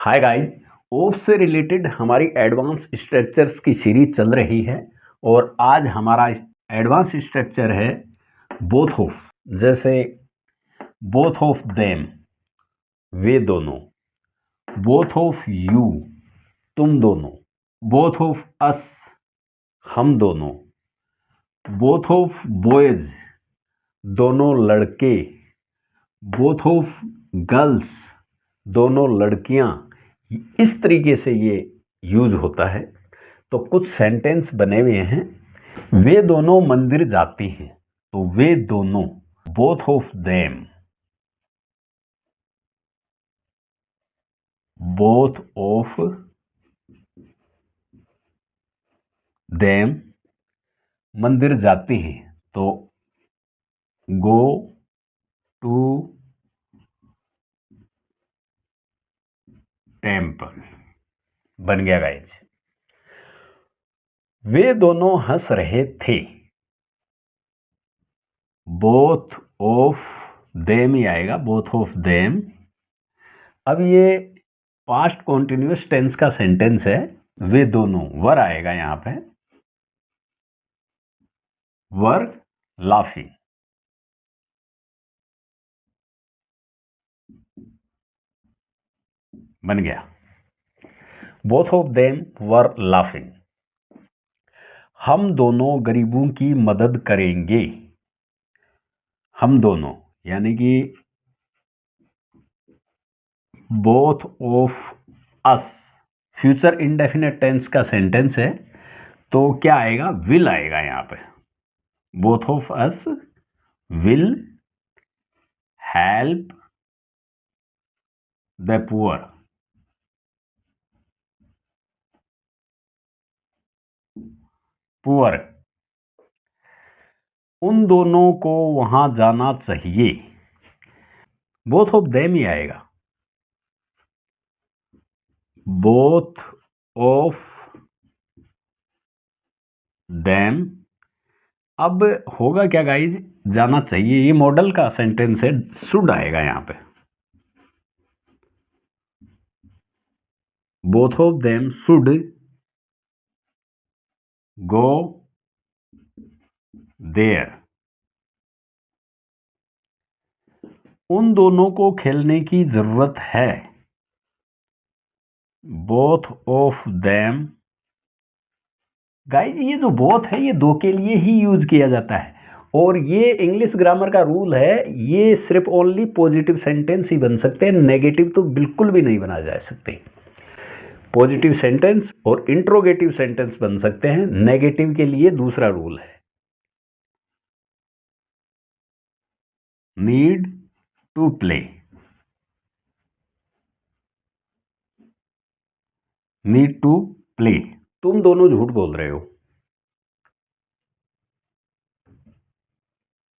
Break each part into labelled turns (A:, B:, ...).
A: Hi guys. ओफ से related हमारी advance structures की सीरीज चल रही है और आज हमारा एडवांस स्ट्रक्चर है बोथ ऑफ। जैसे बोथ ऑफ देम, वे दोनों। बोथ ऑफ यू, तुम दोनों। बोथ ऑफ अस, हम दोनों। बोथ ऑफ बॉयज, दोनों लड़के। बोथ ऑफ गर्ल्स, दोनों लड़कियां। इस तरीके से ये यूज होता है। तो कुछ सेंटेंस बने हुए हैं। वे दोनों मंदिर जाती हैं, तो वे दोनों, both of them. Both of them मंदिर जाती हैं, तो गो टू टेम्पल बन गया गाइज। वे दोनों हंस रहे थे। बोथ ऑफ देम ही आएगा, बोथ ऑफ देम। अब ये पास्ट कॉन्टिन्यूअस टेंस का सेंटेंस है। वे दोनों, वर आएगा यहां पे। वर लाफिंग बन गया। Both of them were laughing. हम दोनों गरीबों की मदद करेंगे। हम दोनों यानी कि both of us future indefinite tense का सेंटेंस है, तो क्या आएगा? विल आएगा यहां पे। Both of us will help the poor. Poor. उन दोनों को वहां जाना चाहिए। बोथ ऑफ देम ही आएगा। Both of them. अब होगा क्या गाइज? जाना चाहिए, ये मॉडल का सेंटेंस है, शुड आएगा यहां पे। Both of them should go there. उन दोनों को खेलने की जरूरत है। Both of them. गाइज ये जो बोथ है, ये दो के लिए ही यूज किया जाता है, और ये इंग्लिश ग्रामर का रूल है। ये सिर्फ ओनली पॉजिटिव सेंटेंस ही बन सकते हैं, नेगेटिव तो बिल्कुल भी नहीं बना जा सकते। पॉजिटिव सेंटेंस और इंट्रोगेटिव सेंटेंस बन सकते हैं, नेगेटिव के लिए दूसरा रूल है। Need to play. Need to play. तुम दोनों झूठ बोल रहे हो।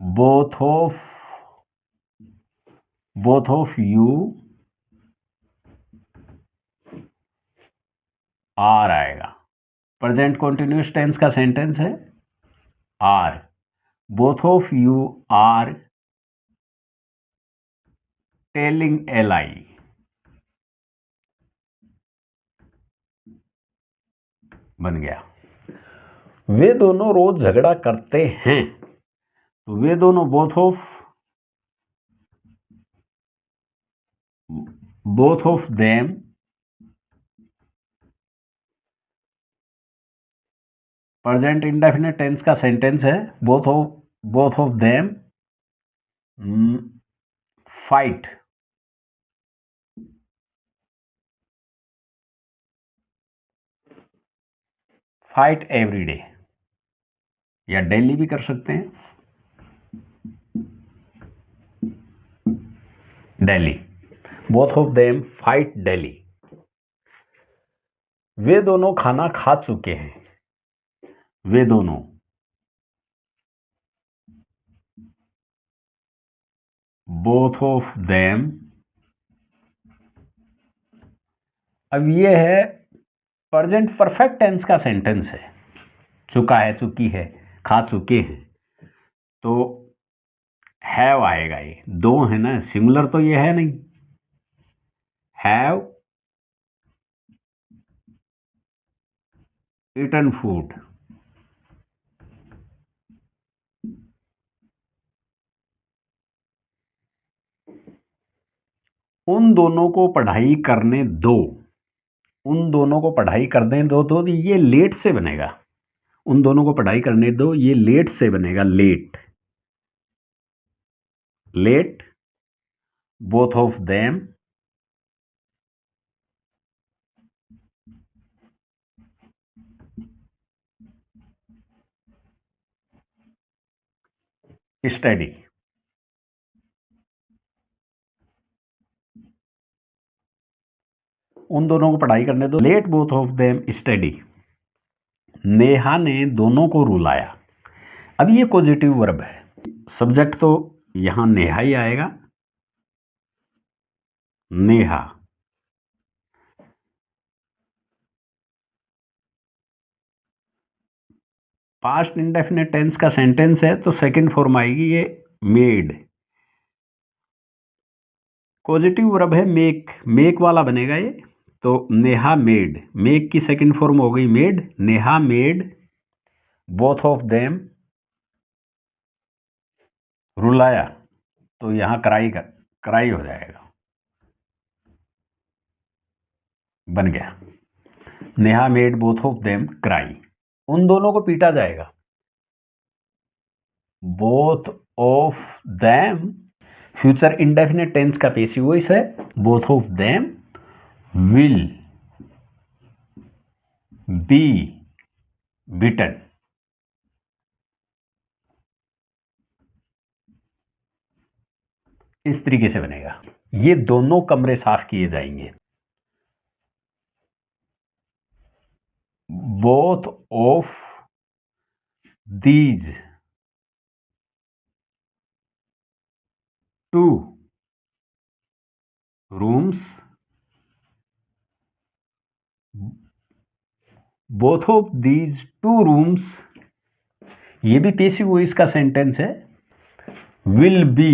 A: बोथ ऑफ यू आर आएगा। प्रेजेंट कॉन्टिन्यूअस टेंस का सेंटेंस है are. Both of you are telling a lie बन गया। वे दोनों रोज झगड़ा करते हैं, तो वे दोनों both of them. Present indefinite tense का सेंटेंस है both of them fight. Fight every day, या डेली भी कर सकते हैं। Daily. Both of them fight daily. वे दोनों खाना खा चुके हैं। वे दोनों। Both of them. अब ये है प्रेजेंट परफेक्ट टेंस का सेंटेंस है। चुका है, चुकी है, खा चुके हैं, तो हैव आएगा। ये दो है ना, सिंगुलर तो ये है नहीं। Have eaten food। उन दोनों को पढ़ाई करने दो, उन दोनों को पढ़ाई करने दो, तो ये लेट से बनेगा। उन दोनों को पढ़ाई करने दो, ये लेट से बनेगा, let. Let both of them study. उन दोनों को पढ़ाई करने दो, let both of them study. Neha ने दोनों को रुलाया। अब ये पॉजिटिव वर्ब है, सब्जेक्ट तो यहां नेहा ही आएगा, नेहा। पास्ट इंडेफिनिट टेंस का सेंटेंस है तो सेकंड फॉर्म आएगी ये मेड। पॉजिटिव वर्ब है मेक, मेक वाला बनेगा ये, तो नेहा मेड, मेक की सेकंड फॉर्म हो गई made. Neha made both of them, रुलाया, तो यहां कराई का कराई हो जाएगा, बन गया। Neha made both of them cry. उन दोनों को पीटा जाएगा, both of them future indefinite tense का पैसिव वॉइस है, both of them will be beaten. इस तरीके से बनेगा। ये दोनों कमरे साफ किए जाएंगे, both of these two rooms, both of these two rooms, ये भी पैसिव वॉइस का सेंटेंस है, विल बी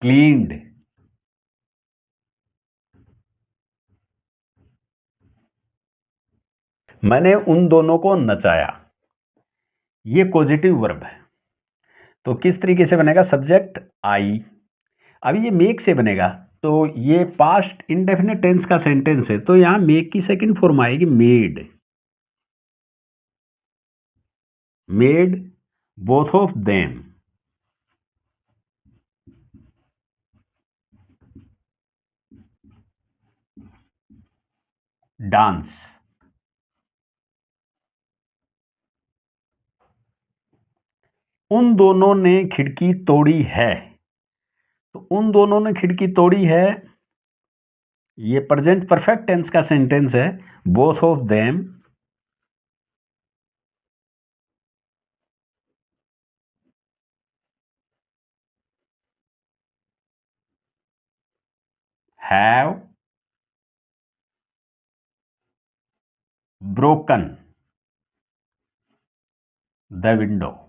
A: क्लीन्ड। मैंने उन दोनों को नचाया, ये पॉजिटिव वर्ब है, तो किस तरीके से बनेगा, सब्जेक्ट आई। अब ये मेक से बनेगा, तो ये पास्ट इंडेफिनिट टेंस का सेंटेंस है, तो यहां मेक की सेकंड फॉर्म आएगी made. Made both of them dance. उन दोनों ने खिड़की तोड़ी है, तो उन दोनों ने खिड़की तोड़ी है, ये प्रेजेंट परफेक्ट टेंस का सेंटेंस है, both of them have broken the window.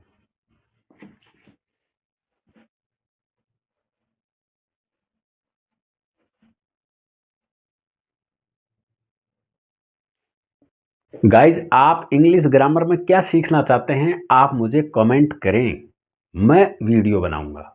A: Guys, आप इंग्लिश ग्रामर में क्या सीखना चाहते हैं, आप मुझे कमेंट करें, मैं वीडियो बनाऊंगा।